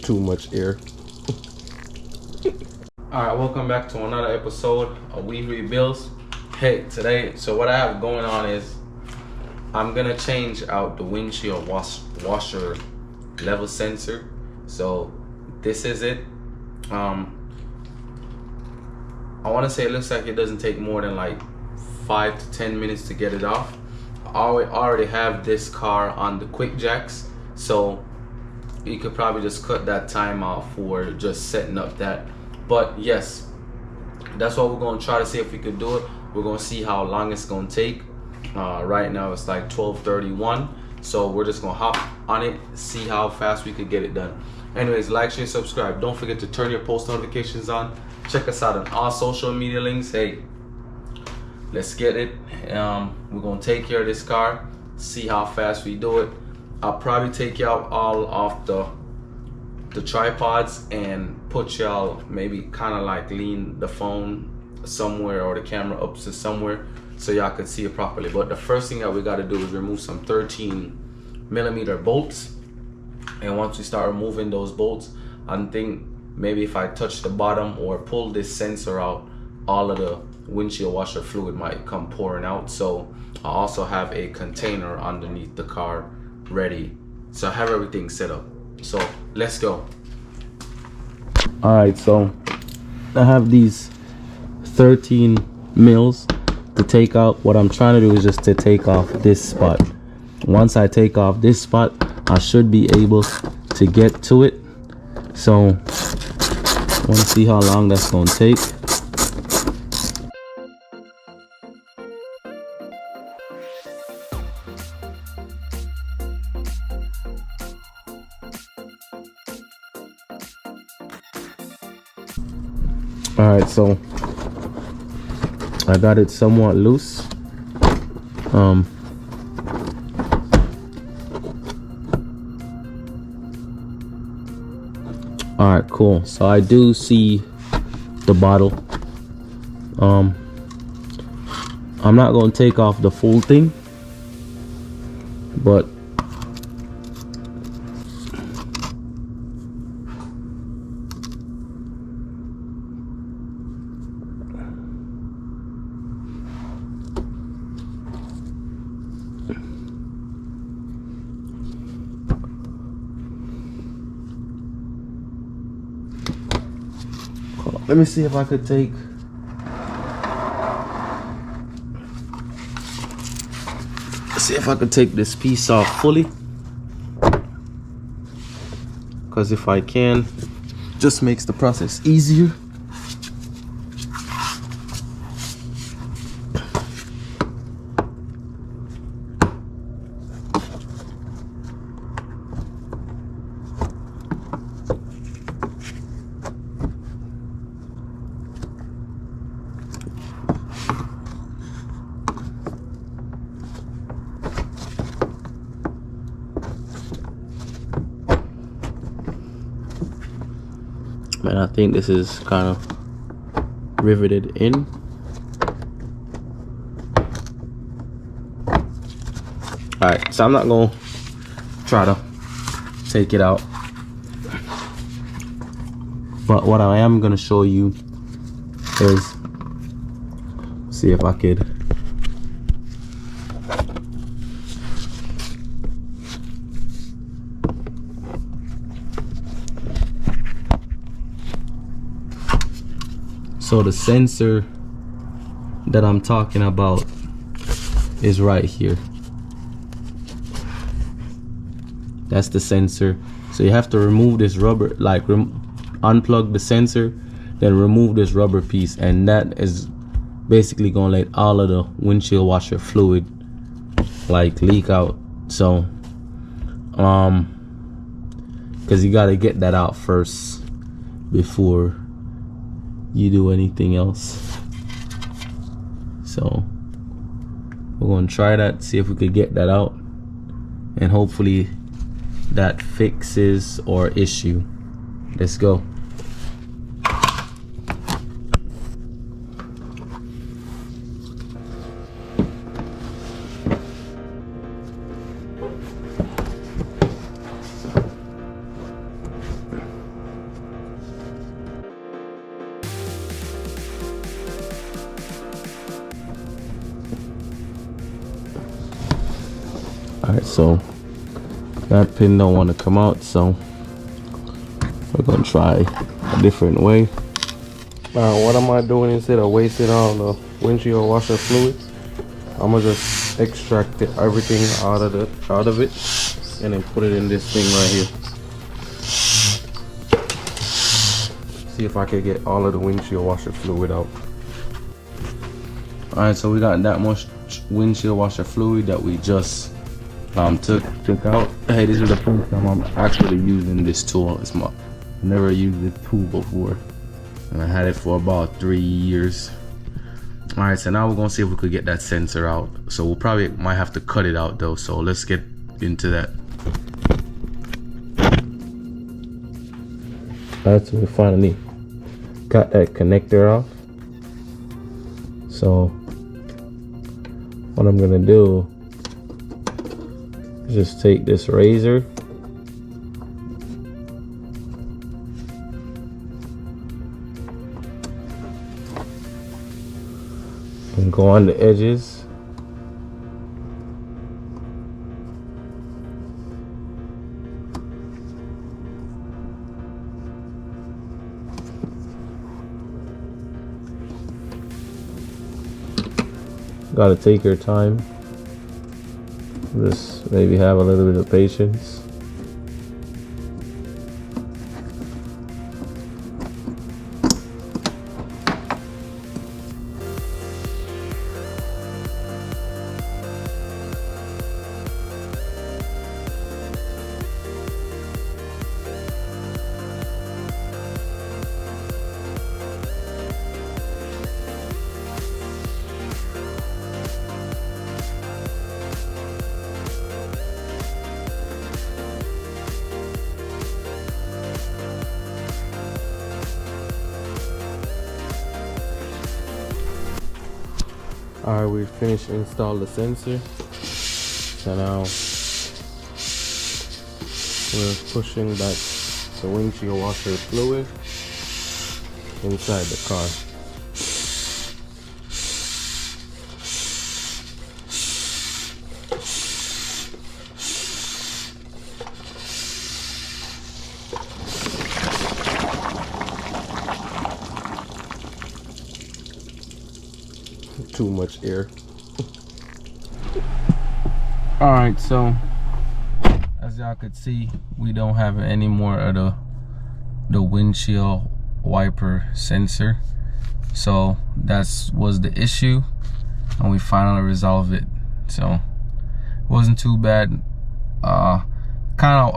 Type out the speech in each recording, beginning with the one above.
too much air. Alright, welcome back to another episode of We Rebuildz. Hey, today, so what I have going on is I'm gonna change out the windshield washer level sensor. So this is it. I want to say it looks like it doesn't take more than like 5 to 10 minutes to get it off. I already have this car on the quick jacks, so you could probably just cut that time off for just setting up that. But yes, that's what we're going to try to see if we could do it. We're going to see how long it's going to take. Right now it's like 12:31, so we're just going to hop on it, see how fast we could get it done. Anyways, like, share, subscribe. Don't forget to turn your post notifications on. Check us out on all social media links. Hey, let's get it. We're going to take care of this car, see how fast we do it. I'll probably take y'all all off the tripods and put y'all maybe kind of like lean the phone somewhere or the camera up to somewhere so y'all could see it properly. But the first thing that we got to do is remove some 13mm bolts. And once we start removing those bolts, I think maybe if I touch the bottom or pull this sensor out, all of the windshield washer fluid might come pouring out. So I also have a container underneath the car ready, so I have everything set up. So let's go. All right, so I have these 13 mils to take out. What I'm trying to do is just to take off this spot. Once I take off this spot, I should be able to get to it. So I want to see how long that's going to take. All right, so I got it somewhat loose. All right, cool. So I do see the bottle. I'm not going to take off the full thing, but let me see if I could take this piece off fully, because if I can, just makes the process easier. And I think this is kind of riveted in. Alright, so I'm not going to try to take it out, but what I am going to show you is, see if I could so the sensor that I'm talking about is right here. That's the sensor. So you have to remove this rubber, like unplug the sensor, then remove this rubber piece, and that is basically gonna let all of the windshield washer fluid like leak out. So because you got to get that out first before you do anything else. So we're going to try that, see if we could get that out, and hopefully that fixes our issue. Let's go. Alright, so that pin don't want to come out, so we're gonna try a different way. Now what am I doing instead of wasting all the windshield washer fluid? I'm gonna just extract everything out of it and then put it in this thing right here. See if I can get all of the windshield washer fluid out. Alright, so we got that much windshield washer fluid that we just took out. Hey, this is the first time I'm actually using this tool. I've never used this tool before, and I had it for about 3 years. All right, so now we're gonna see if we could get that sensor out. So we'll probably might have to cut it out though, so let's get into that. All right, so we finally got that connector off. So what I'm gonna do is just take this razor and go on the edges. Gotta take your time. Just maybe have a little bit of patience. Alright, we finished install the sensor. So now we're pushing back the windshield washer fluid inside the car. Too much air. All right, so as y'all could see, we don't have any more of the windshield wiper sensor. So that was the issue, and we finally resolved it. So it wasn't too bad. I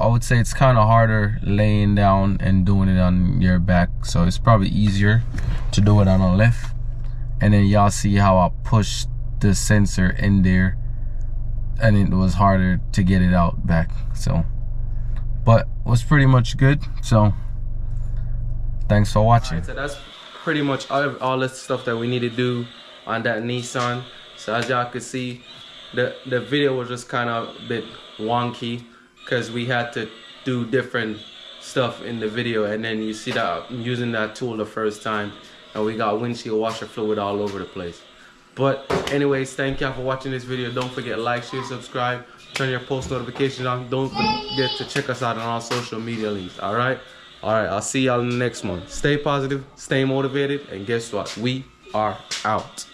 would say it's kind of harder laying down and doing it on your back, so it's probably easier to do it on the left. And then y'all see how I pushed the sensor in there, and it was harder to get it out back. So, but it was pretty much good. So thanks for watching. Right, so that's pretty much all the stuff that we need to do on that Nissan. So as y'all could see, the video was just kind of a bit wonky because we had to do different stuff in the video, and then you see that I'm using that tool the first time, and we got windshield washer fluid all over the place. But anyways, thank y'all for watching this video. Don't forget to like, share, subscribe, turn your post notifications on. Don't forget to check us out on our social media links. All right, I'll see y'all in the next one. Stay positive, stay motivated, and guess what, we are out.